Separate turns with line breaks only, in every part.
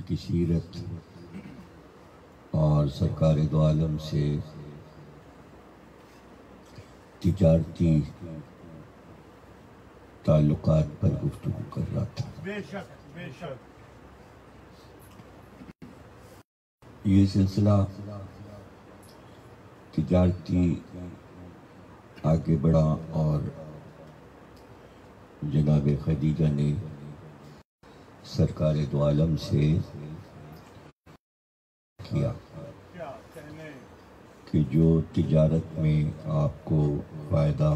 ان کی سیرت اور سرکار دو عالم سے تجارتی تعلقات پر گفتگو کر رہا تھا۔
بے شک بے شک۔
یہ سلسلہ تجارتی آگے بڑھا اور جناب خدیجہ نے سرکار دو عالم سے کیا کہ جو تجارت میں آپ کو فائدہ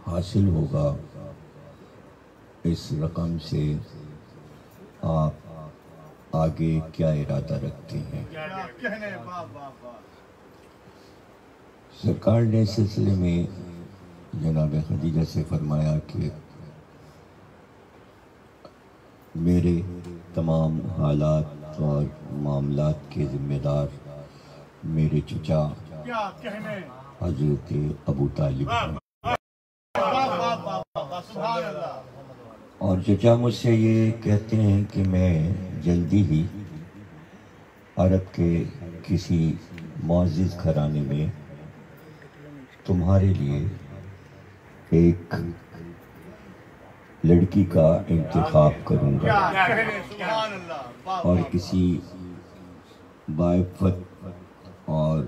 حاصل ہوگا اس رقم سے آپ آگے کیا ارادہ رکھتے ہیں۔ سرکار نے اس سلسلے میں جناب خدیجہ سے فرمایا کہ میرے تمام حالات اور معاملات کے ذمہ دار میرے چچا حضرت ابو طالب ہیں، اور چچا مجھ سے یہ کہتے ہیں کہ میں جلدی ہی عرب کے کسی معزز گھرانے میں تمہارے لیے ایک لڑکی کا انتخاب کروں گا اور کسی باعفت اور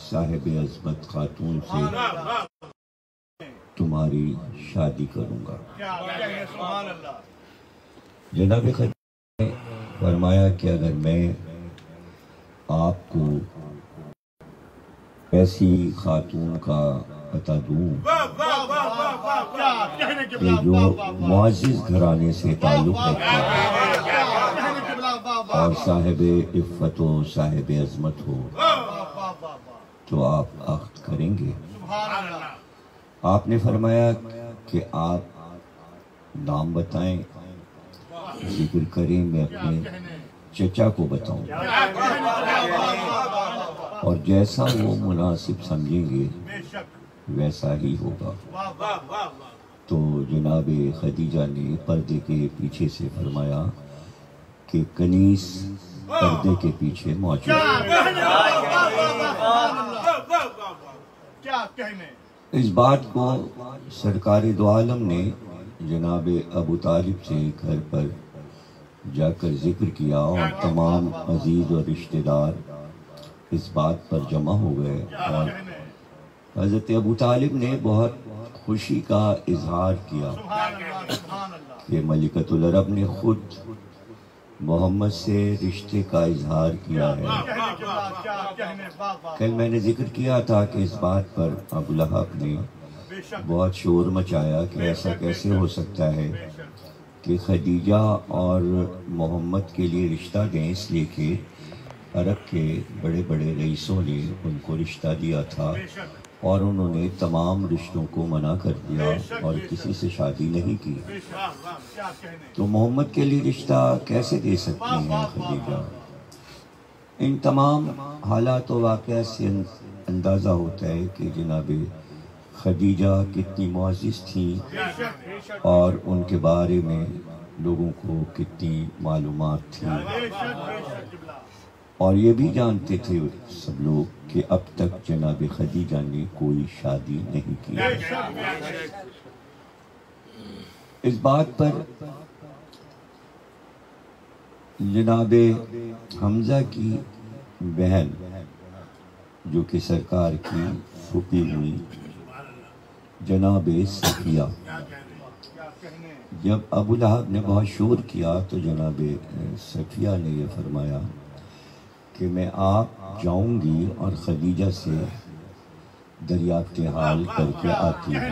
صاحب عظمت خاتون سے تمہاری شادی کروں گا۔ جناب خدیجہ نے فرمایا کہ اگر میں آپ کو ایسی خاتون کا پتہ دوں کہ جو معزز گھرانے سے تعلق رکھتا ہے اور صاحب عفت و صاحب عظمت ہو تو آپ عقد کریں گے؟ آپ نے فرمایا کہ آپ نام بتائیں، ذکر کریں، میں اپنے چچا کو بتاؤں اور جیسا وہ مناسب سمجھیں گے ویسا ہی ہوگا۔ تو جناب خدیجہ نے پردے کے پیچھے سے فرمایا کہ کنیس پردے کے پیچھے موجود ہے۔ اس بات کو سرکار دو عالم نے جناب ابو طالب سے گھر پر جا کر ذکر کیا اور تمام عزیز اور رشتہ دار اس بات پر جمع ہو گئے، اور حضرت ابو طالب نے بہت خوشی کا اظہار کیا کہ ملکۃ العرب نے خود محمد سے رشتے کا اظہار کیا ہے۔ کل میں نے ذکر کیا تھا کہ اس بات پر ابو لہب نے بہت شور مچایا کہ ایسا کیسے ہو سکتا ہے کہ خدیجہ اور محمد کے لیے رشتہ دیں، اس لیے کہ عرب کے بڑے بڑے رئیسوں نے ان کو رشتہ دیا تھا اور انہوں نے تمام رشتوں کو منع کر دیا اور کسی سے شادی نہیں کی، تو محمد کے لیے رشتہ کیسے دے سکتی ہیں خدیجہ؟ ان تمام حالات و واقعات سے اندازہ ہوتا ہے کہ جناب خدیجہ کتنی معزز تھیں اور ان کے بارے میں لوگوں کو کتنی معلومات تھیں، اور یہ بھی جانتے تھے سب لوگ کہ اب تک جناب خدیجہ نے کوئی شادی نہیں کی۔ اس بات پر جناب حمزہ کی بہن جو کہ سرکار کی پھوپھی ہوئی جناب صفیہ، جب ابو لہب نے بہت شور کیا تو جناب صفیہ نے یہ فرمایا کہ میں آپ جاؤں گی اور خدیجہ سے دریافت حال کر کے آتی ہوں۔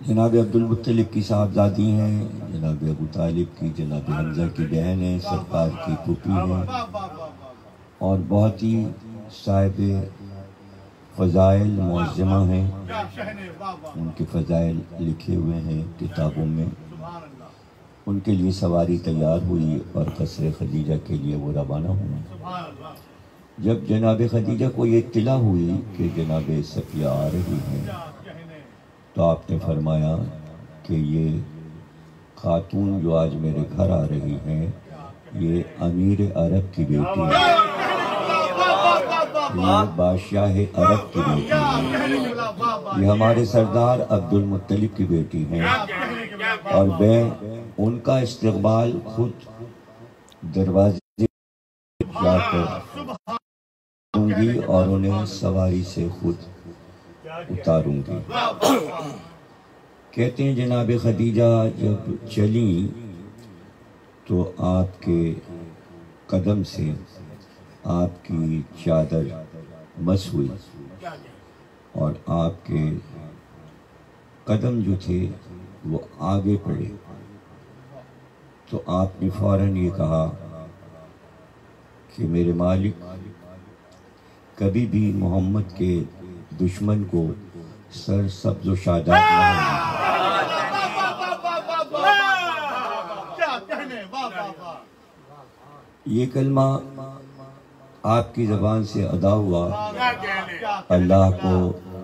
جناب عبد المطلب کی صاحبزادی ہیں، جناب ابو طالب کی جناب حمزہ کی بہن ہیں، سرکار کی پھوپھی ہیں، اور بہت ہی صاحب فضائل معظمہ ہیں، ان کے فضائل لکھے ہوئے ہیں کتابوں میں۔ ان کے لیے سواری تیار ہوئی اور قصر خدیجہ کے لیے وہ روانہ ہوئے۔ جب جناب خدیجہ کو یہ اطلاع ہوئی کہ جناب صفیہ آ رہی ہیں تو آپ نے فرمایا کہ یہ خاتون جو آج میرے گھر آ رہی ہیں یہ امیر عرب کی بیٹی ہے، یہ بادشاہ عرب کی بیٹی ہے، یہ ہمارے سردار عبد المطلب کی بیٹی ہیں، اور میں ان کا استقبال خود دروازے جا کر دوں گی اور انہیں سواری سے خود اتاروں گی۔ کہتے ہیں جناب خدیجہ جب چلیں تو آپ کے قدم سے آپ کی چادر مس ہوئی اور آپ کے قدم جو تھے وہ آگے پڑے، تو آپ نے فوراً یہ کہا کہ میرے مالک کبھی بھی محمد کے دشمن کو سر سبز و شاداب نہ ہوگی۔ یہ کلمہ آپ کی زبان سے ادا ہوا، اللہ کو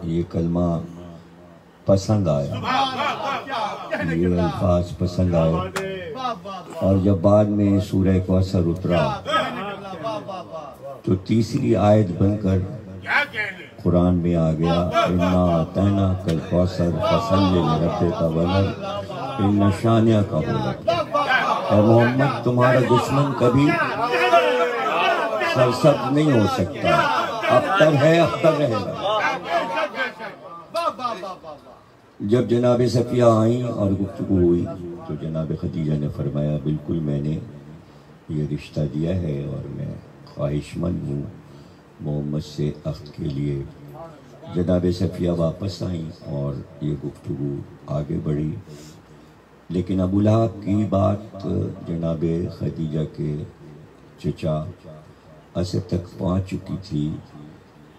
یہ کلمہ پسند آیا، یہ الفاظ پسند آئے، اور جب بعد میں سورہ کوثر اترا تو تیسری آیت بن کر قرآن میں آ گیا، اِنَّا أَعْطَيْنَاكَ الْكَوْثَرَ فَصَلِّ لِرَبِّكَ وَانْحَرْ إِنَّ شَانِئَكَ هُوَ الْأَبْتَرُ۔ اے محمد تمہارا دشمن کبھی سرسبز نہیں ہو سکتا، ابتر ہے، ابتر رہے گا۔ جب جناب صفیہ آئیں اور گفتگو ہوئی تو جناب خدیجہ نے فرمایا بالکل میں نے یہ رشتہ دیا ہے اور میں خواہش مند ہوں محمد سے عقد کے لیے۔ جناب صفیہ واپس آئیں اور یہ گفتگو آگے بڑھی، لیکن ابو لہب کی بات جناب خدیجہ کے چچا اسد تک پہنچ چکی تھی،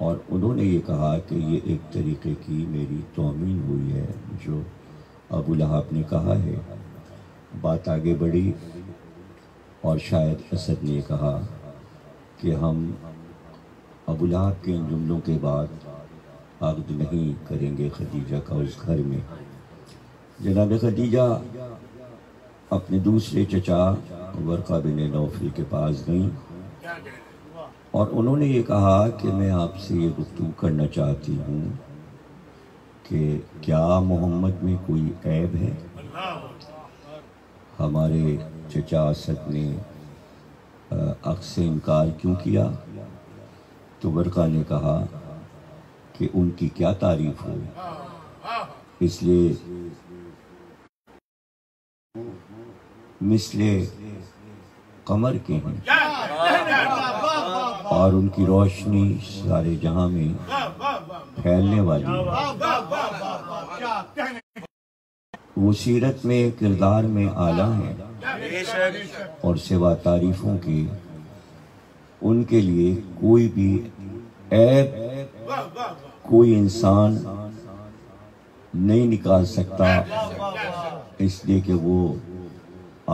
اور انہوں نے یہ کہا کہ یہ ایک طریقے کی میری توہین ہوئی ہے جو ابو لہب نے کہا ہے۔ بات آگے بڑھی اور شاید اسد نے کہا کہ ہم ابو لہب کے ان جملوں کے بعد عقد نہیں کریں گے خدیجہ کا اس گھر میں۔ جناب خدیجہ اپنے دوسرے چچا ورقہ بن نوفل کے پاس گئیں اور انہوں نے یہ کہا کہ میں آپ سے یہ گفتگو کرنا چاہتی ہوں کہ کیا محمد میں کوئی عیب ہے؟ ہمارے چچا اسد نے عقد سے انکار کیوں کیا؟ تو ورقہ نے کہا کہ ان کی کیا تعریف ہو، اس لیے مثل قمر کے ہیں اور ان کی روشنی سارے جہاں میں پھیلنے والی ہے، وہ سیرت میں کردار میں اعلیٰ ہیں، اور سوا تعریفوں کے ان کے لیے کوئی بھی عیب کوئی انسان نہیں نکال سکتا، اس لیے کہ وہ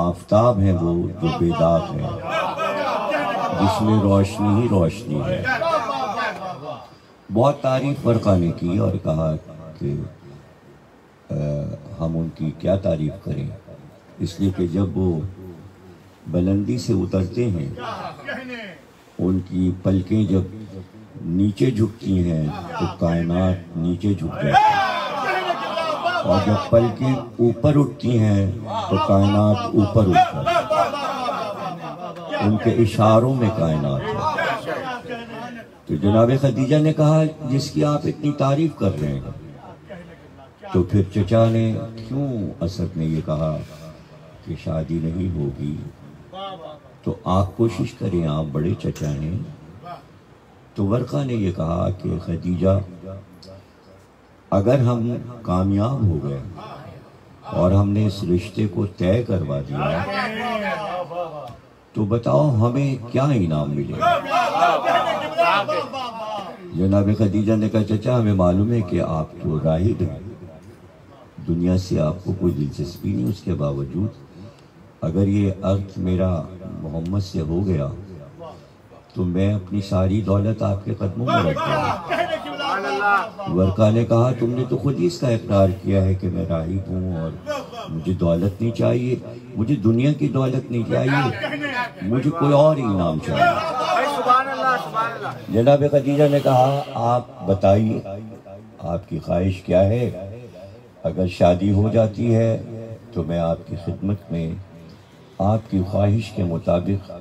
آفتاب ہے، وہ جو بیدار ہے جس میں روشنی ہی روشنی ہے۔ بہت تعریف ورقہ نے کی اور کہا کہ ہم ان کی کیا تعریف کریں، اس لیے کہ جب وہ بلندی سے اترتے ہیں ان کی پلکیں جب نیچے جھکتی ہیں تو کائنات نیچے جھک جاتی ہے، اور جب پلکیں اوپر اٹھتی ہیں تو کائنات اوپر اٹھتا ہے، ان کے اشاروں میں کائنات ہے۔ تو جناب خدیجہ نے کہا جس کی آپ اتنی تعریف کر رہے ہیں، تو پھر چچا نے کیوں اسد نے یہ کہا کہ شادی نہیں ہوگی، تو آپ کوشش کریں، آپ بڑے چچا ہیں۔ تو ورقہ نے یہ کہا کہ خدیجہ اگر ہم کامیاب ہو گئے اور ہم نے اس رشتے کو طے کروا دیا تو بتاؤ ہمیں کیا انعام ملے گا؟ جناب خدیجہ نے کہا چچا ہمیں معلوم ہے کہ آپ تو راہب ہیں، دنیا سے آپ کو کوئی دلچسپی نہیں، اس کے باوجود اگر یہ عقد میرا محمد سے ہو گیا تو میں اپنی ساری دولت آپ کے قدموں میں رکھ دوں گا۔ ورقہ نے کہا تم نے تو خود ہی اس کا اقرار کیا ہے کہ میں راہب ہوں اور مجھے دولت نہیں چاہیے، مجھے دنیا کی دولت نہیں چاہیے، مجھے کوئی اور انعام چاہیے۔ جناب خدیجہ نے کہا آپ بتائیے آپ کی خواہش کیا ہے؟ اگر شادی ہو جاتی ہے تو میں آپ کی خدمت میں آپ کی خواہش کے مطابق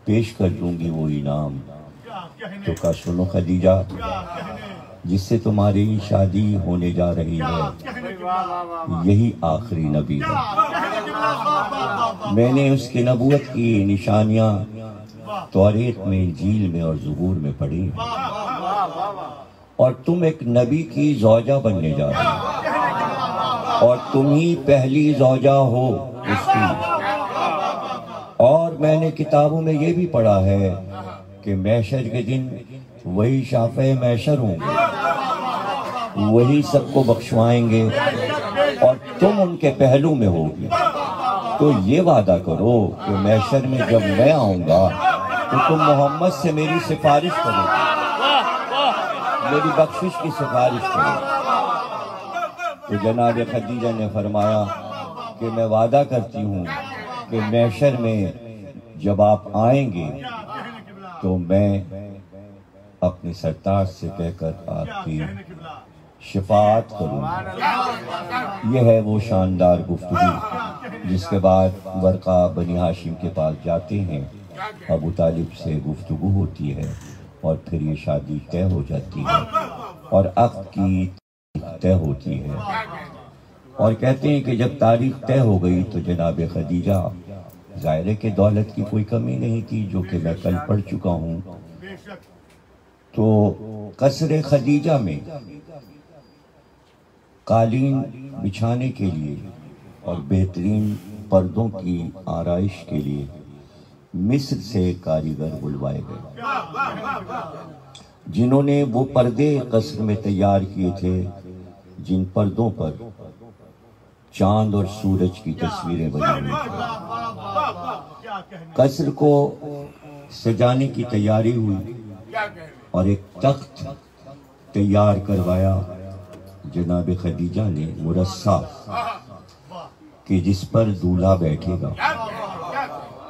پیش کر دوں گی وہ انعام۔ تو کہا سنو خدیجہ، جس سے تمہاری شادی ہونے جا رہی ہے یہی آخری نبی ہے۔ میں نے اس کی نبوت کی نشانیاں توریت میں، انجیل میں اور زبور میں پڑھی، اور تم ایک نبی کی زوجہ بننے جا رہی ہو، اور تم ہی پہلی زوجہ ہو اس کی۔ اور میں نے کتابوں میں یہ بھی پڑھا ہے کہ محشر کے دن وہی شافع محشر ہوں گے، وہی سب کو بخشوائیں گے، اور تم ان کے پہلو میں ہوگی۔ تو یہ وعدہ کرو کہ محشر میں جب میں آؤں گا تو تم محمد سے میری سفارش کرو، میری بخشش کی سفارش کرو۔ تو جناب خدیجہ نے فرمایا کہ میں وعدہ کرتی ہوں کہ محشر میں جب آپ آئیں گے تو میں اپنے سرتاج سے کہہ کر آپ کی شفاعت کروں۔ یہ ہے وہ شاندار گفتگو جس کے بعد ورقہ بنی ہاشم کے پاس جاتے ہیں، ابو طالب سے گفتگو ہوتی ہے، اور پھر یہ شادی طے ہو جاتی ہے اور عقد کی طے ہوتی ہے۔ اور کہتے ہیں کہ جب تاریخ طے ہو گئی تو جناب خدیجہ، ظاہر ہے کہ دولت کی کوئی کمی نہیں تھی، جو کہ میں کل پڑھ چکا ہوں، تو قصر خدیجہ میں قالین بچھانے کے لیے اور بہترین پردوں کی آرائش کے لیے مصر سے کاریگر بلوائے گئے، جنہوں نے وہ پردے قصر میں تیار کیے تھے جن پردوں پر چاند اور سورج کی تصویریں بنی ہوئی تھیں۔ قصر کو سجانے کی تیاری ہوئی اور ایک تخت تیار کروایا جناب خدیجہ نے مرصع، کہ جس پر دولہا بیٹھے گا،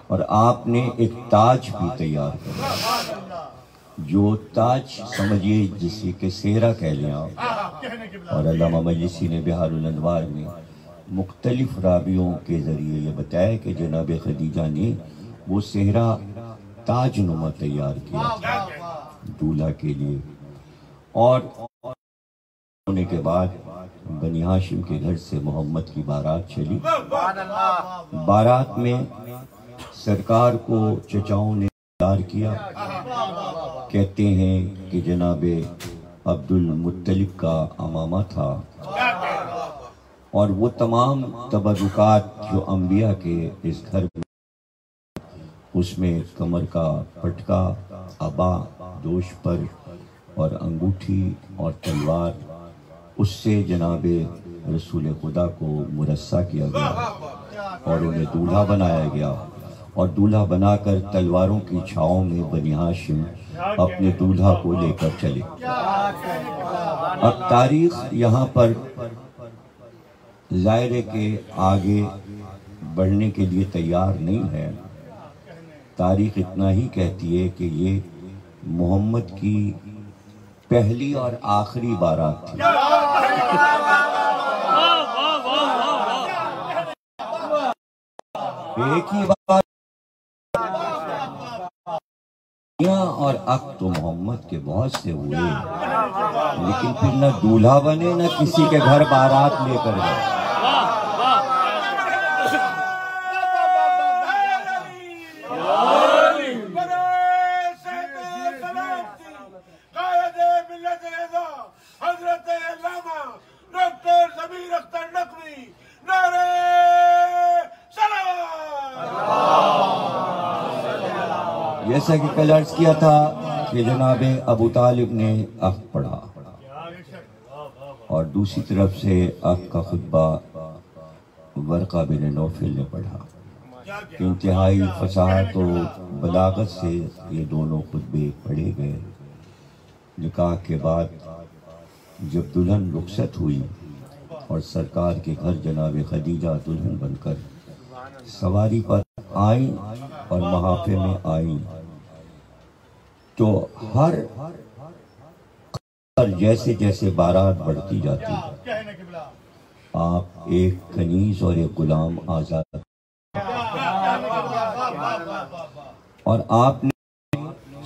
اور آپ نے ایک تاج بھی تیار کروایا، جو تاج سمجھیے جسے کہ سہرا کہہ لیں آپ۔ اور علامہ مجلسی نے بہار الانوار میں مختلف راویوں کے ذریعے یہ بتایا کہ جناب خدیجہ نے وہ سہرا تاج نما تیار کیا دولہا کے لیے۔ اور ہونے کے بعد بنی ہاشم کے گھر سے محمد کی بارات چلی۔ بارات میں سرکار کو چچاؤں نے تیار کیا، کہتے ہیں کہ جناب عبد المطلب کا امامہ تھا، اور وہ تمام تبرکات جو انبیاء کے اس گھر میں، اس میں کمر کا پٹکا، عبا، دوش پر اور انگوٹھی اور تلوار، اس سے جناب رسول خدا کو مرصع کیا گیا اور انہیں دولہا بنایا گیا، اور دولہا بنا کر تلواروں کی چھاؤں میں بنی ہاشم اپنے دولہا کو لے کر چلے۔ اب تاریخ یہاں پر ظاہر ہے کہ آگے بڑھنے کے لیے تیار نہیں ہے۔ تاریخ اتنا ہی کہتی ہے کہ یہ محمد کی پہلی اور آخری بارات تھی۔ ایک ہی بار اور عقد تو محمد کے بہت سے ہوئے، لیکن پھر نہ دولہا بنے نہ کسی کے گھر بارات لے کر گئے۔ جیسا کہ کل عرض کیا تھا کہ جناب ابو طالب نے عقد پڑھا، اور دوسری طرف سے عقد کا خطبہ ورقہ بن نوفل نے پڑھا۔ انتہائی فصاحت و بلاغت سے یہ دونوں خطبے پڑھے گئے۔ نکاح کے بعد جب دلہن رخصت ہوئی اور سرکار کے گھر جناب خدیجہ دلہن بن کر سواری پر آئیں اور محافے میں آئیں تو ہر جیسے جیسے بارات بڑھتی جاتی آپ ایک کنیز اور ایک غلام آزاد اور آپ نے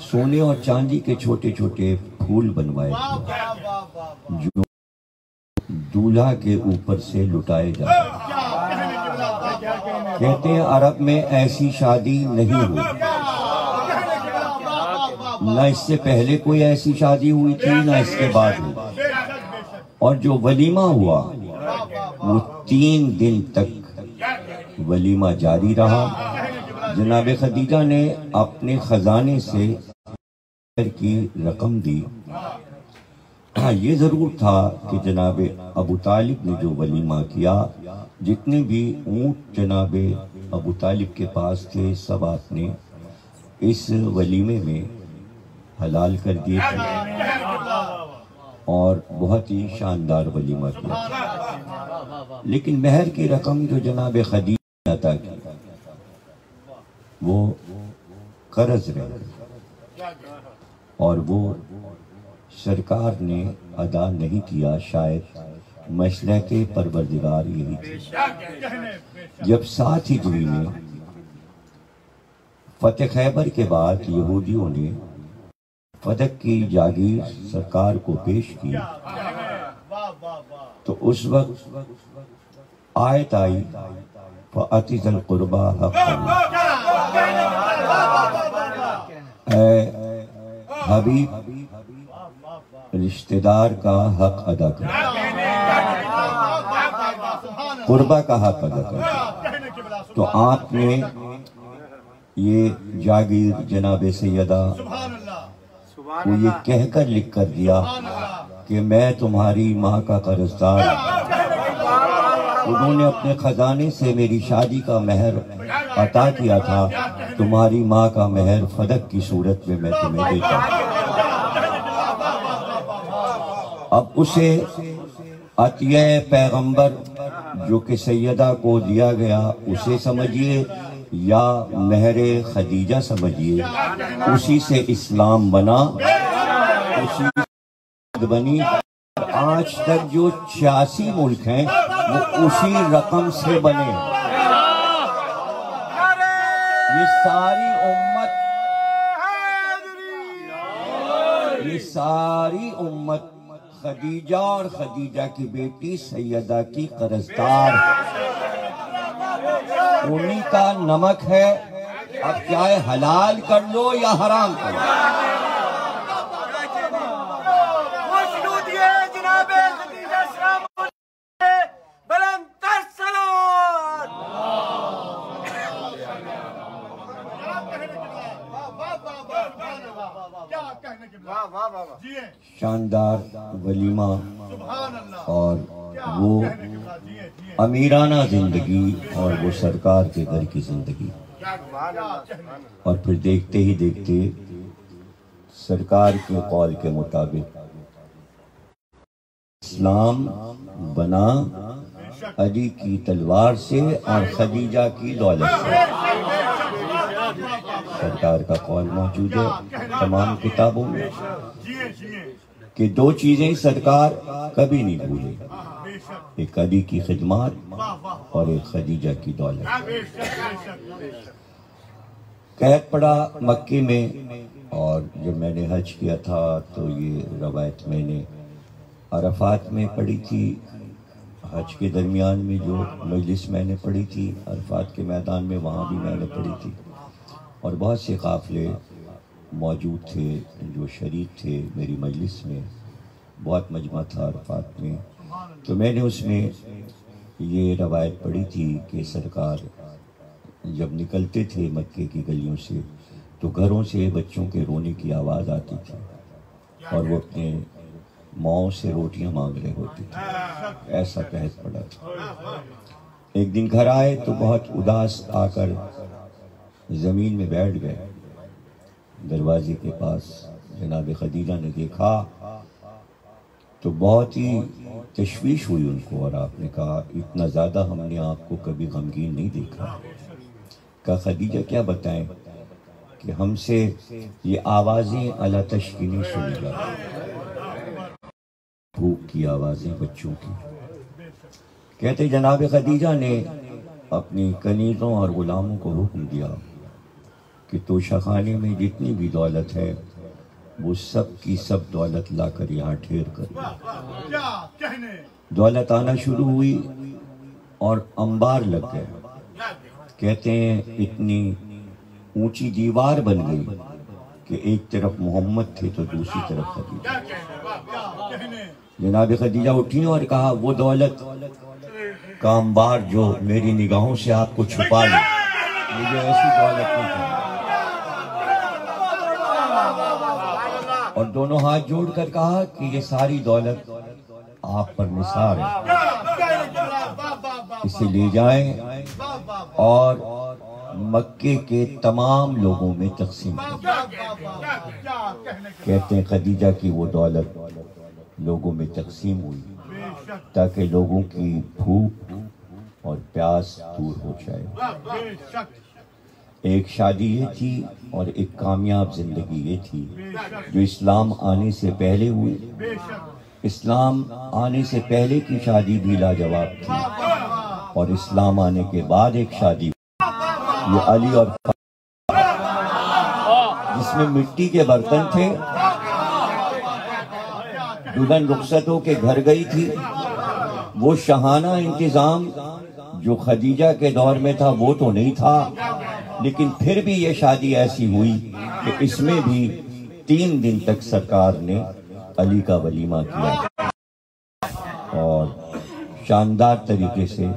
سونے اور چاندی کے چھوٹے چھوٹے پھول بنوائے جو دولہا کے اوپر سے لٹائے جاتے کہتے ہیں عرب میں ایسی شادی نہیں ہوئی، نہ اس سے پہلے کوئی ایسی شادی ہوئی تھی نہ اس کے بعد ہوئی، اور جو ولیمہ ہوا وہ 3 دن تک ولیمہ جاری رہا۔ جناب خدیجہ نے اپنے خزانے سے کی رقم دی۔ یہ ضرور تھا کہ جناب ابو طالب نے جو ولیمہ کیا، جتنے بھی اونٹ جناب ابو طالب کے پاس تھے سب آپ نے اس ولیمے میں حلال کر دیے تھے اور بہت ہی شاندار ولیمہ کیا۔ لیکن مہر کی رقم جو جناب خدیجہ نے عطا کی وہ قرض رہ اور وہ سرکار نے ادا نہیں کیا، شاید مصلحت پروردگار یہی تھی۔ جب 7 ہجری میں فتح خیبر کے بعد یہودیوں نے فدق کی جاگیر سرکار کو پیش کی تو اس وقت آیت آئی فَأَتِ ذَا الْقُرْبَى حَقَّهُ، اے حبیب رشتہ دار کا حق ادا کر، قربہ کا حق ادا کر۔ تو آپ نے یہ جاگیر جناب سیدہ کو یہ کہہ کر لکھ کر دیا کہ میں تمہاری ماں کا قرضدار ہوں، انہوں نے اپنے خزانے سے میری شادی کا مہر عطا کیا تھا، تمہاری ماں کا مہر فدق کی صورت میں میں تمہیں دیتا ہوں۔ اب اسے عطیہ پیغمبر جو کہ سیدہ کو دیا گیا اسے سمجھیے یا مہر خدیجہ سمجھیے، اسی سے اسلام بنا، اسی سے بنی۔ آج تک جو 86 ملک ہیں وہ اسی رقم سے بنے۔ یہ ساری امت خدیجہ اور خدیجہ کی بیٹی سیدہ کی قرضدار، انہی کا نمک ہے، اب چاہے حلال کر لو یا حرام کر لو۔ شاندار ولیمہ اور وہ امیرانہ زندگی اور وہ سرکار کے گھر کی زندگی، اور پھر دیکھتے ہی دیکھتے سرکار کے قول کے مطابق اسلام بنا علی کی تلوار سے اور خدیجہ کی دولت سے۔ سرکار کا قول موجود ہے تمام کتابوں میں کہ 2 چیزیں سرکار کبھی نہیں بھولے، ایک علی کی خدمات اور ایک خدیجہ کی دولت۔ قید پڑا مکے میں، اور جب میں نے حج کیا تھا تو یہ روایت میں نے عرفات میں پڑھی تھی، حج کے درمیان میں جو مجلس میں نے پڑھی تھی عرفات کے میدان میں، وہاں بھی میں نے پڑھی تھی، اور بہت سے قافلے موجود تھے جو شریک تھے میری مجلس میں، بہت مجمع تھا عرفات میں۔ تو میں نے اس میں یہ روایت پڑھی تھی کہ سرکار جب نکلتے تھے مکے کی گلیوں سے تو گھروں سے بچوں کے رونے کی آواز آتی تھی اور وہ اپنے ماؤں سے روٹیاں مانگ رہے ہوتے تھے، ایسا قحط پڑا تھا۔ ایک دن گھر آئے تو بہت اداس آ کر زمین میں بیٹھ گئے، دروازے کے پاس جناب خدیجہ نے دیکھا تو بہت ہی تشویش ہوئی ان کو، اور آپ نے کہا اتنا زیادہ ہم نے آپ کو کبھی غمگین نہیں دیکھا۔ کہا خدیجہ کیا بتائیں کہ ہم سے یہ آوازیں الا تشکی نہیں سنی جاتی، بھوک کی آوازیں بچوں کی۔ کہتے جناب خدیجہ نے اپنی کنیزوں اور غلاموں کو حکم دیا کہ توشہ خانے میں جتنی بھی دولت ہے وہ سب کی سب دولت لا کر یہاں ٹھیر کر۔ دولت آنا شروع ہوئی اور انبار لگ گئے۔ کہتے ہیں اتنی اونچی دیوار بن گئی کہ ایک طرف محمد تھے تو دوسری طرف خدیجہ۔ جناب خدیجہ اٹھی اور کہا وہ دولت کا انبار جو میری نگاہوں سے آپ کو چھپا لے، مجھے ایسی دولت نہیں چاہیے۔ اور دونوں ہاتھ جوڑ کر کہا کہ یہ ساری دولت آپ پر نثار ہے، اسے لے جائیں اور مکے کے تمام لوگوں میں تقسیم کریں۔ کہتے ہیں خدیجہ کی وہ دولت لوگوں میں تقسیم ہوئی تاکہ لوگوں کی بھوک اور پیاس دور ہو جائے۔ ایک شادی یہ تھی اور ایک کامیاب زندگی یہ تھی جو اسلام آنے سے پہلے ہوئی۔ اسلام آنے سے پہلے کی شادی بھی لاجواب تھی، اور اسلام آنے کے بعد ایک شادی یہ علی اور جس میں مٹی کے برتن تھے، دلہن رخصت ہو کے گھر گئی تھی۔ وہ شاہانہ انتظام جو خدیجہ کے دور میں تھا وہ تو نہیں تھا، لیکن پھر بھی یہ شادی ایسی ہوئی کہ اس میں بھی 3 دن تک سرکار نے علی کا ولیمہ کیا اور شاندار طریقے سے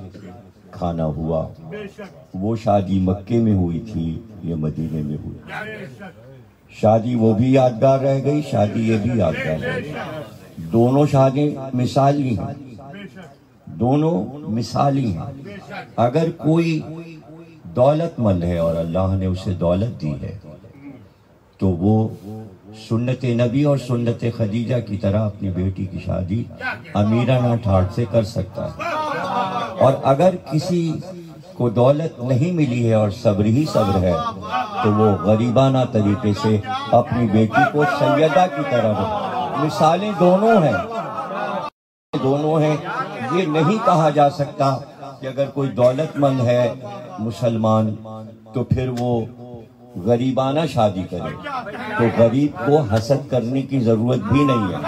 کھانا ہوا۔ وہ شادی مکے میں ہوئی تھی، یہ مدینے میں ہوئی۔ شادی وہ بھی یادگار رہ گئی، شادی یہ بھی یادگار رہ گئی۔ دونوں شادی مثالی ہیں، دونوں مثالی ہیں۔ اگر کوئی دولت مند ہے اور اللہ نے اسے دولت دی ہے تو وہ سنت نبی اور سنت خدیجہ کی طرح اپنی بیٹی کی شادی امیرانہ ٹھاٹ سے کر سکتا ہے۔ اور اگر کسی کو دولت نہیں ملی ہے اور صبر ہی صبر ہے تو وہ غریبانہ طریقے سے اپنی بیٹی کو سیدہ کی طرح رکھے۔ مثالیں دونوں ہیں۔ یہ نہیں کہا جا سکتا کہ اگر کوئی دولت مند ہے مسلمان تو پھر وہ غریبانہ شادی کرے، تو غریب کو حسد کرنے کی ضرورت بھی نہیں ہے۔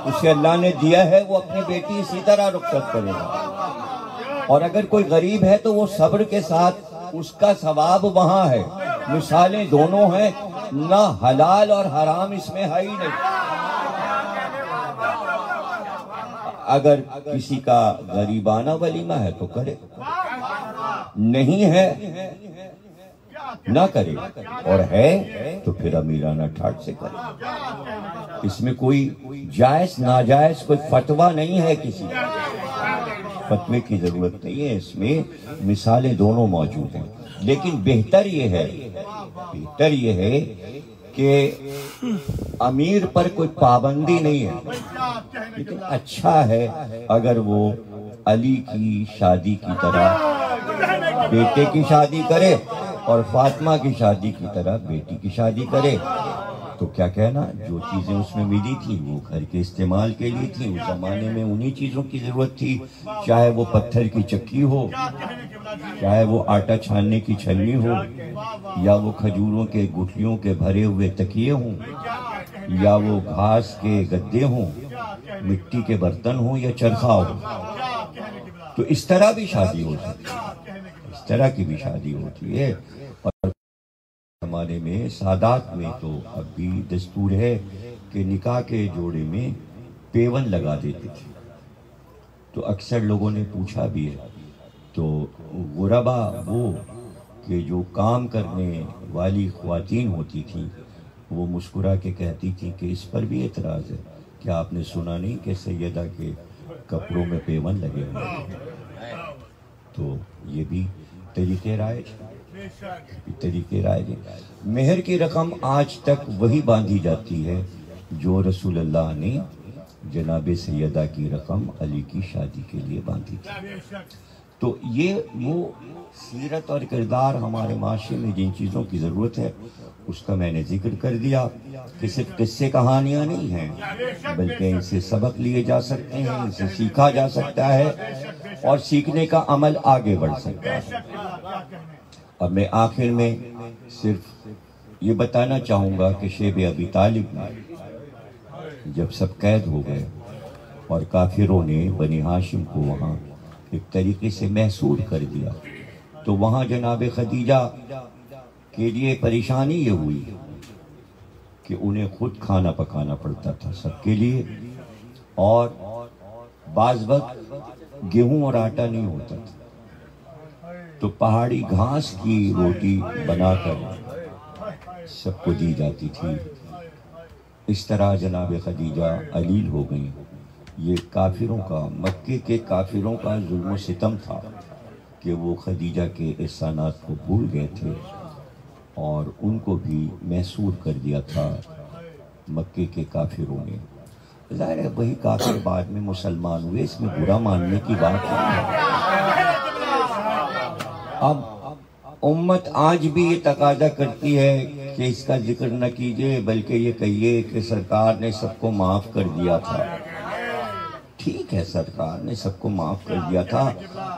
اسے اللہ نے دیا ہے، وہ اپنی بیٹی اسی طرح رخصت کرے گا۔ اور اگر کوئی غریب ہے تو وہ صبر کے ساتھ اس کا ثواب وہاں ہے۔ مثالیں دونوں ہیں، نہ حلال اور حرام اس میں ہے ہی نہیں۔ اگر کسی کا غریبانہ ولیمہ ہے تو کرے، نہیں ہے نہ کرے، اور ہے تو پھر امیرانہ ٹھاٹ سے کرے۔ اس میں کوئی جائز ناجائز کوئی فتویٰ نہیں ہے، کسی فتوے کی ضرورت نہیں ہے۔ اس میں مثالیں دونوں موجود ہیں، لیکن بہتر یہ ہے کہ امیر پر کوئی پابندی نہیں ہے، لیکن اچھا ہے اگر وہ علی کی شادی کی طرح بیٹے کی شادی کرے اور فاطمہ کی شادی کی طرح بیٹی کی شادی کرے۔ تو کیا کہنا، جو چیزیں اس میں ملی تھی وہ گھر کے استعمال کے لیے تھیں۔ اس زمانے میں انہی چیزوں کی ضرورت تھی، چاہے وہ پتھر کی چکی ہو، چاہے وہ آٹا چھاننے کی چھلنی ہو، یا وہ کھجوروں کے گٹھلیوں کے بھرے ہوئے تکیے ہوں، یا وہ گھاس کے گدے ہوں، مٹی کے برتن ہوں یا چرخہ ہو۔ تو اس طرح بھی شادی ہوتی ہے، اس طرح کی بھی شادی ہوتی ہے۔ اور ہمارے میں سادات میں تو اب بھی دستور ہے کہ نکاح کے جوڑے میں پیون لگا دیتے تھے۔ تو اکثر لوگوں نے پوچھا بھی ہے، تو غربا وہ کہ جو کام کرنے والی خواتین ہوتی تھیں وہ مسکرا کے کہتی تھیں کہ اس پر بھی اعتراض ہے، کیا آپ نے سنا نہیں کہ سیدہ کے کپڑوں میں پیون لگے ہوئے ہیں؟ تو یہ بھی طریقے رائج ہیں۔ مہر کی رقم آج تک وہی باندھی جاتی ہے جو رسول اللہ نے جناب سیدہ کی رقم علی کی شادی کے لیے باندھی تھی۔ تو یہ وہ سیرت اور کردار ہمارے معاشرے میں جن چیزوں کی ضرورت ہے اس کا میں نے ذکر کر دیا کہ صرف قصے کہانیاں نہیں ہیں بلکہ ان سے سبق لیے جا سکتے ہیں، ان سے سیکھا جا سکتا ہے اور سیکھنے کا عمل آگے بڑھ سکتا ہے۔ اب میں آخر میں صرف یہ بتانا چاہوں گا کہ شیب ابی طالب جب سب قید ہو گئے اور کافروں نے بنی ہاشم کو وہاں ایک طریقے سے محصور کر دیا تو وہاں جناب خدیجہ کے لیے پریشانی یہ ہوئی کہ انہیں خود کھانا پکانا پڑتا تھا سب کے لیے، اور بعض وقت گیہوں اور آٹا نہیں ہوتا تھا تو پہاڑی گھاس کی روٹی بنا کر سب کو دی جاتی تھی۔ اس طرح جناب خدیجہ علیل ہو گئیں۔ یہ کافروں کا، مکے کے کافروں کا ظلم و ستم تھا کہ وہ خدیجہ کے احسانات کو بھول گئے تھے اور ان کو بھی محصور کر دیا تھا مکے کے کافروں نے۔ ظاہر ہے وہی کافر بعد میں مسلمان ہوئے، اس میں برا ماننے کی بات نہیں ہے۔ اب امت آج بھی یہ تقاضا کرتی ہے کہ اس کا ذکر نہ کیجئے بلکہ یہ کہیے کہ سرکار نے سب کو معاف کر دیا تھا۔ ٹھیک ہے، سرکار نے سب کو معاف کر دیا تھا،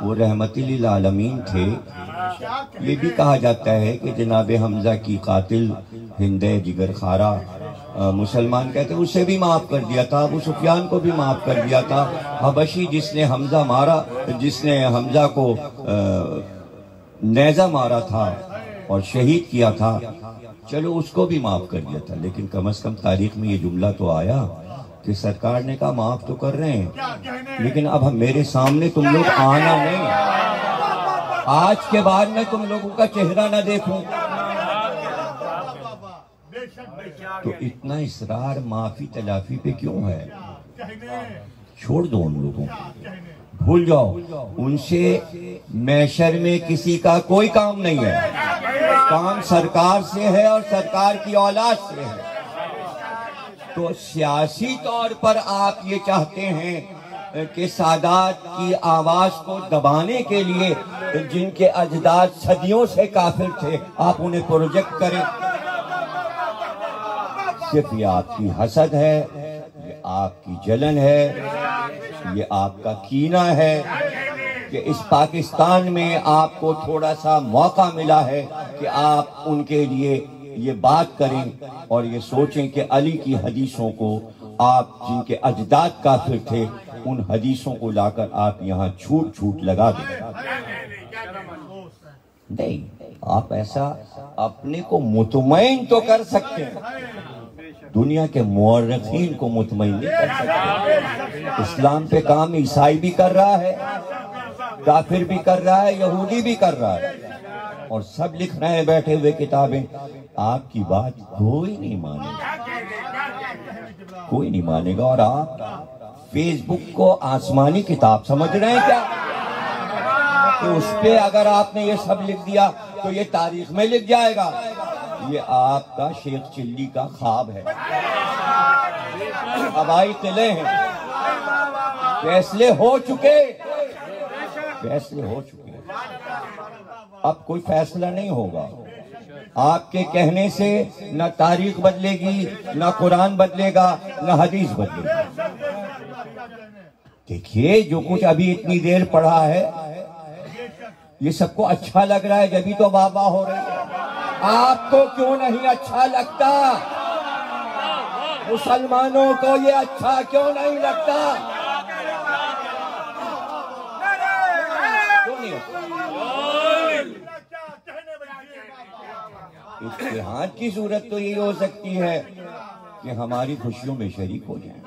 وہ رحمت للعالمین تھے۔ یہ بھی کہا جاتا ہے کہ جناب حمزہ کی قاتل ہند جگر خارہ مسلمان کہتے ہیں، اسے بھی معاف کر دیا تھا، ابو سفیان کو بھی معاف کر دیا تھا۔ حبشی جس نے حمزہ مارا، جس نے حمزہ کو نیزہ مارا تھا اور شہید کیا تھا، چلو اس کو بھی معاف کر دیا تھا، لیکن کم از کم تاریخ میں یہ جملہ تو آیا کہ سرکار نے کہا معاف تو کر رہے ہیں لیکن اب ہم میرے سامنے تم لوگ آنا نہیں، آج کے بعد میں تم لوگوں کا چہرہ نہ دیکھوں۔ تو اتنا اصرار معافی تلافی پہ کیوں ہے؟ چھوڑ دو ان لوگوں کو، بھول جاؤ ان سے، محشر میں کسی کا کوئی کام نہیں ہے، کام سرکار سے ہے اور سرکار کی اولاد سے ہے۔ تو سیاسی طور پر آپ یہ چاہتے ہیں کہ سادات کی آواز کو دبانے کے لیے جن کے اجداد صدیوں سے کافر تھے آپ انہیں پروجیکٹ کریں، صرف یہ آپ کی حسد ہے، یہ آپ کی جلن ہے، یہ آپ کا کینہ ہے کہ اس پاکستان میں آپ کو تھوڑا سا موقع ملا ہے کہ آپ ان کے لیے یہ بات کریں اور یہ سوچیں کہ علی کی حدیثوں کو آپ جن کے اجداد کافر تھے ان حدیثوں کو لا کر آپ یہاں چھوٹ چھوٹ لگا دیں۔ نہیں، آپ ایسا اپنے کو مطمئن تو کر سکتے ہیں، دنیا کے مورخین کو مطمئن نہیں کر سکتے۔ اسلام پہ کام عیسائی بھی کر رہا ہے، کافر بھی کر رہا ہے، یہودی بھی کر رہا ہے، اور سب لکھ رہے ہیں بیٹھے ہوئے کتابیں، آپ کی بات کوئی نہیں مانے گا، کوئی نہیں مانے گا۔ اور آپ فیس بک کو آسمانی کتاب سمجھ رہے ہیں کیا؟ کہ اس پہ اگر آپ نے یہ سب لکھ دیا تو یہ تاریخ میں لکھ جائے گا۔ یہ آپ کا شیخ چلی کا خواب ہے، ہوائی قلعے ہیں، فیصلے ہو چکے، فیصلے ہو چکے، اب کوئی فیصلہ نہیں ہوگا۔ آپ کے کہنے سے نہ تاریخ بدلے گی، نہ قرآن بدلے گا، نہ حدیث بدلے گی۔ دیکھیے جو کچھ ابھی اتنی دیر پڑھا ہے یہ سب کو اچھا لگ رہا ہے، جبھی تو واہ واہ ہو رہی ہے۔ آپ کو کیوں نہیں اچھا لگتا؟ مسلمانوں کو یہ اچھا کیوں نہیں لگتا؟ کیوں نہیں؟ اتحاد کی صورت تو یہ ہو سکتی ہے کہ ہماری خوشیوں میں شریک ہو جائیں،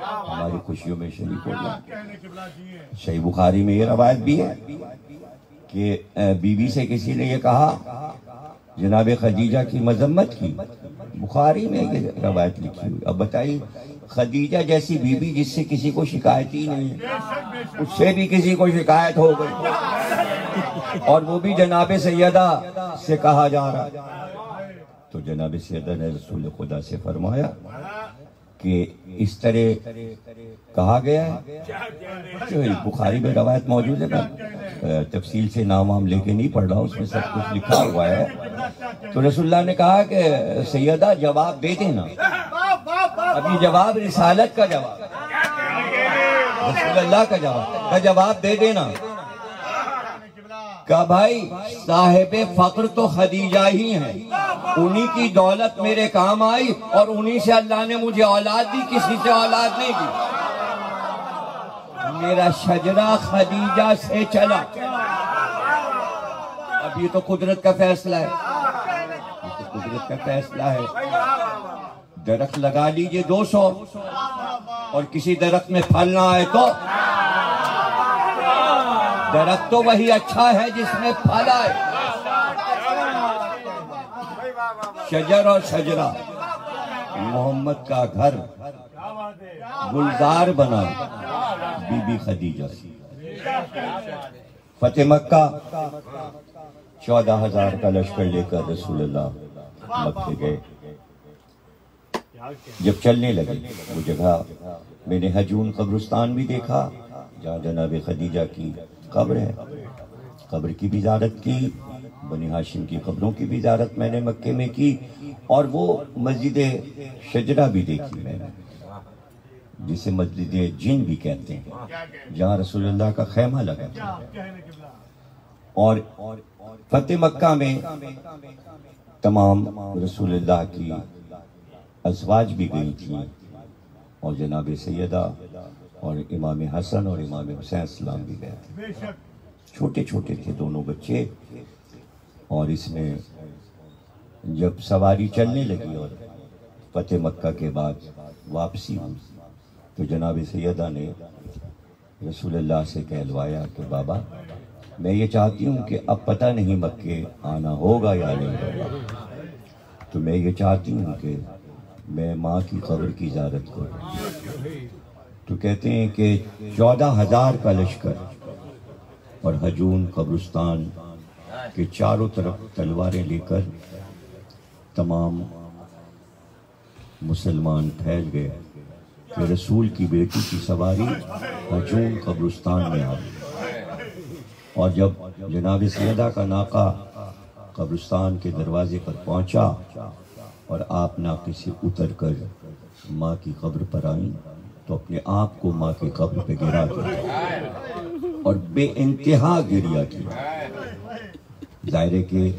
ہماری خوشیوں میں شریک ہو جائیں۔ صحیح بخاری میں یہ روایت بھی ہے کہ بی بی سے کسی نے یہ کہا، جناب خدیجہ کی مذمت کی، بخاری میں یہ روایت لکھی ہوئی۔ اب بتائیے خدیجہ جیسی بی بی جس سے کسی کو شکایت ہی نہیں ہے، اس سے بھی کسی کو شکایت ہو گئی، اور وہ بھی جناب سیدہ سے کہا جا رہا۔ تو جناب سیدہ نے رسول خدا سے فرمایا کہ اس طرح کہا گیا ہے، جو بخاری میں روایت موجود ہے، میں تفصیل سے نام وام لے کے نہیں پڑھ رہا، اس میں سب کچھ لکھا ہوا ہے۔ تو رسول اللہ نے کہا کہ سیدہ جواب دے دینا۔ اب یہ جواب رسالت کا جواب، رسول اللہ کا جواب دے دینا۔ کہا بھائی صاحب فقر تو خدیجہ ہی ہیں، انہی کی دولت میرے کام آئی اور انہی سے اللہ نے مجھے اولاد دی، کسی سے اولاد نہیں دی۔ میرا شجرہ خدیجہ سے چلا۔ اب یہ تو قدرت کا فیصلہ ہے، یہ تو قدرت کا فیصلہ ہے۔ درخت لگا لیجئے 200 اور کسی درخت میں پھل نہ آئے تو درخت تو وہی اچھا ہے جس میں پھل آئے۔ شجر اور شجرہ، محمد کا گھر گلزار بنا بی بی خدیجہ سے۔ فتح مکہ 14,000 کا لشکر لے کر رسول اللہ مکے گئے۔ جب چلنے لگے وہ جگہ میں نے حجون قبرستان بھی دیکھا جہاں جناب خدیجہ کی قبر ہے، قبر کی بھی زیارت کی، بنی ہاشم کی قبروں کی بھی زیارت میں نے مکے میں کی، اور وہ مسجد شجرہ بھی دیکھی میں نے، جسے مسجد جن بھی کہتے ہیں، جہاں رسول اللہ کا خیمہ لگا تھا۔ اور فتح مکہ میں تمام رسول اللہ کی ازواج بھی گئی تھیں، اور جناب سیدہ اور امام حسن اور امام حسین السلام بھی گئے تھے۔ چھوٹے چھوٹے تھے دونوں بچے، اور اس میں جب سواری چلنے لگی اور فتح مکہ کے بعد واپسی ہوئی تو جناب سیدہ نے رسول اللہ سے کہلوایا کہ بابا میں یہ چاہتی ہوں کہ اب پتہ نہیں مکے آنا ہوگا یا نہیں ہوگا، تو میں یہ چاہتی ہوں کہ میں ماں کی قبر کی زیارت کروں۔ تو کہتے ہیں کہ 14,000 کا لشکر اور حجون قبرستان کے چاروں طرف تلواریں لے کر تمام مسلمان پھیل گئے کہ رسول کی بیٹی کی سواری حجون قبرستان میں آ گئی۔ اور جب جناب سیدہ کا ناقہ قبرستان کے دروازے پر پہنچا اور آپ ناقے سے اتر کر ماں کی قبر پر آئیں تو اپنے آپ کو ماں کی قبر پہ گرا دیا اور بے انتہا گریہ کیا۔ ظاہر ہے کہ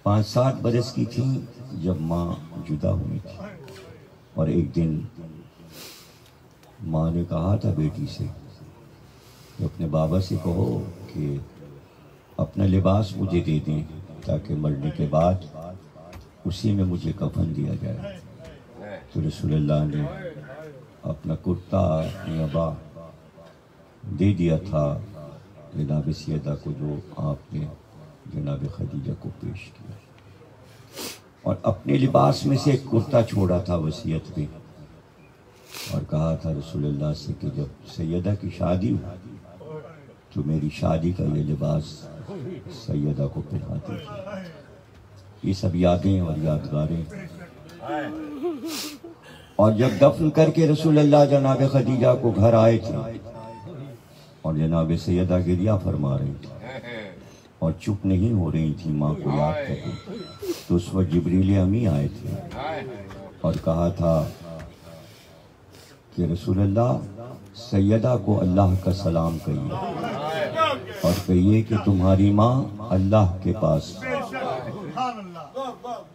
5-7 برس کی تھیں جب ماں جدا ہوئی تھی، اور ایک دن ماں نے کہا تھا بیٹی سے کہ اپنے بابا سے کہو کہ اپنا لباس مجھے دے دیں تاکہ مرنے کے بعد اسی میں مجھے کفن دیا جائے۔ تو رسول اللہ نے اپنا کرتا نبا دے دیا تھا جناب سیدہ کو، جو آپ نے جناب خدیجہ کو پیش کیا، اور اپنے لباس میں سے ایک کرتا چھوڑا تھا وصیت پہ، اور کہا تھا رسول اللہ سے کہ جب سیدہ کی شادی ہوئی تو میری شادی کا یہ لباس سیدہ کو پہنا دیجیے۔ یہ سب یادیں اور یادگاریں۔ اور جب دفن کر کے رسول اللہ جناب خدیجہ کو گھر آئے تھے اور جناب سیدہ گریہ فرما رہی تھی اور چپ نہیں ہو رہی تھی ماں کو یاد کر کے، تو اس وقت جبریل امی آئے تھے اور کہا تھا کہ رسول اللہ سیدہ کو اللہ کا سلام کہیے اور کہیے کہ تمہاری ماں اللہ کے پاس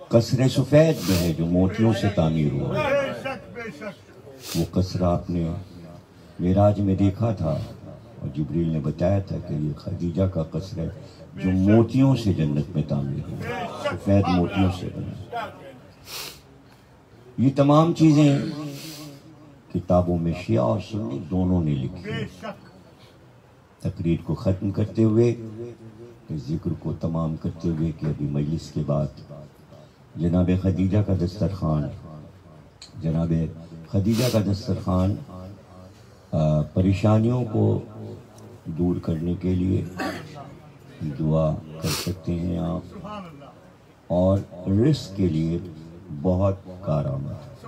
قصر سفید میں ہے جو موتیوں سے تعمیر ہوا ہے۔ وہ قصر آپ نے معراج میں دیکھا تھا اور جبریل نے بتایا تھا کہ یہ خدیجہ کا قصر ہے جو موتیوں سے جنت میں تعمیر ہوا، سفید موتیوں سے بنا۔ یہ تمام چیزیں کتابوں میں شیعہ اور سنی دونوں نے لکھی۔ تقریر کو ختم کرتے ہوئے، اس ذکر کو تمام کرتے ہوئے کہ ابھی مجلس کے بعد جناب خدیجہ کا دسترخوان، جناب خدیجہ کا دسترخوان پریشانیوں کو دور کرنے کے لیے دعا کر سکتے ہیں آپ، اور رزق کے لیے بہت کارآمد۔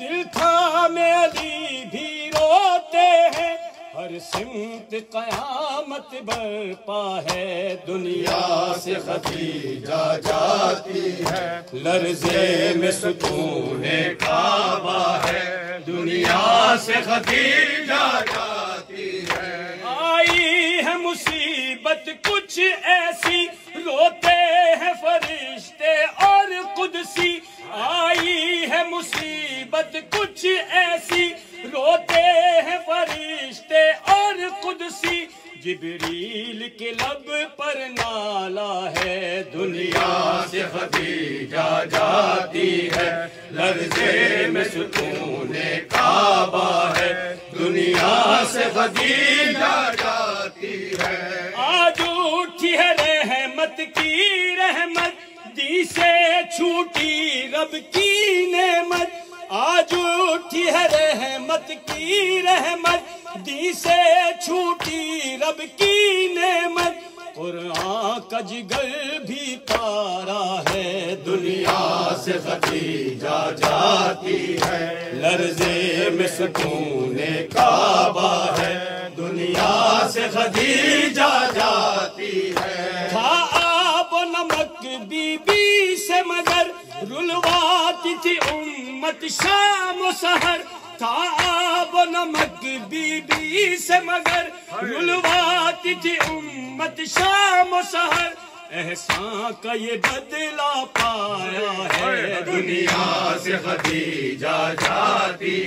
دل تھامے علی بھی روتے ہیں، ہر سمت قیامت برپا ہے، دنیا سے خدیجہ جاتی ہے، لرزے میں ستون کعبہ ہے، دنیا سے خدیجہ جاتی ہے۔ آئی ہے مصیبت کچھ ایسی، روتے ہیں فرشتے اور قدسی، آئی ہے مصیبت کچھ ایسی، روتے ہیں فرشتے اور قدسی، جبریل کے لب پر نالا ہے، دنیا سے خدیجہ جاتی ہے، لرزے میں ستون کعبہ ہے، دنیا سے خدیجہ جاتی ہے۔ آج اٹھی ہے رحمت کی رحمت، دی سے چھوٹی رب کی نعمت، آج اٹھی ہے رحمت کی رحمت، دی سے چھوٹی رب کی نعمت، قرآن کا جگر بھی پارا ہے، دنیا سے خدیجہ جاتی ہے، لرزے میں ستون کعبہ ہے، دنیا سے خدیجہ جاتی ہے۔ تھا آب و نمک بی بی سے مگر، رلواتی تھی امت شام و سحر، تھا آب و نمک بی بی سے مگر، رلواتی تھی امت شام و سحر، احسان کا یہ بدلہ پایا ہے، دنیا سے خدیجہ جاتی